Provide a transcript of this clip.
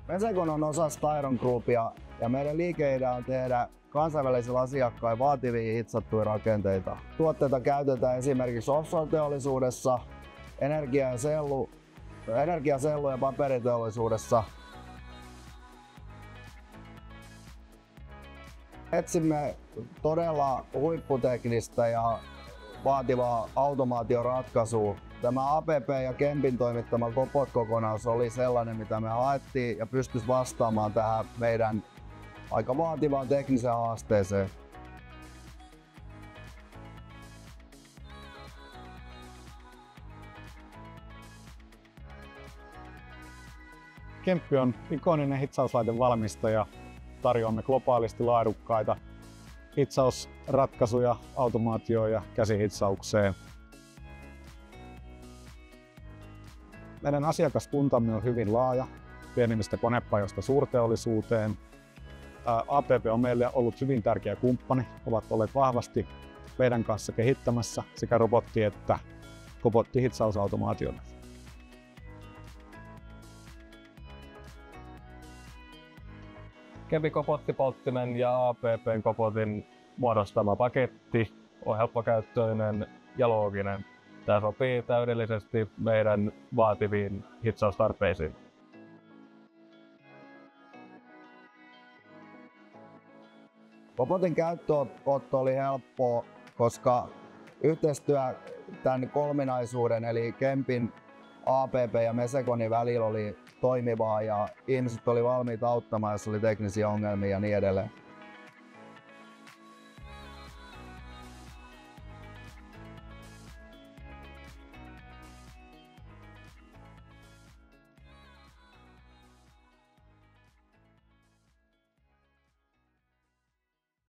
Mesekon on osa Styron Groupia ja meidän liikeidea on tehdä kansainvälisillä asiakkailla vaativia hitsattuja rakenteita. Tuotteita käytetään esimerkiksi offshore-teollisuudessa, energiasellu- ja paperiteollisuudessa. Etsimme todella huipputeknistä ja vaativaa automaatioratkaisua. Tämä APP ja Kempin toimittama Copot-kokonaisuus oli sellainen, mitä me haettiin ja pystyisi vastaamaan tähän meidän aika vaativaan tekniseen haasteeseen. Kemppi on ikoninen hitsauslaitevalmistaja. Tarjoamme globaalisti laadukkaita hitsausratkaisuja automaatioon ja käsihitsaukseen. Meidän asiakaskuntamme on hyvin laaja, pienimmistä konepajoista suurteollisuuteen. APP on meille ollut hyvin tärkeä kumppani, ovat olleet vahvasti meidän kanssa kehittämässä sekä robotti- että kobottihitsausautomaatiota. Kempin kobottipolttimen ja APP:n kobotin muodostama paketti on helppokäyttöinen ja looginen. Tämä sopii täydellisesti meidän vaativiin hitsaustarpeisiin. Kobotin käyttöönotto oli helppoa, koska yhteistyö tämän kolminaisuuden eli Kempin, APP ja Mesekonin välillä oli toimivaa ja ihmiset oli valmiita auttamaan, jos oli teknisiä ongelmia ja niin edelleen.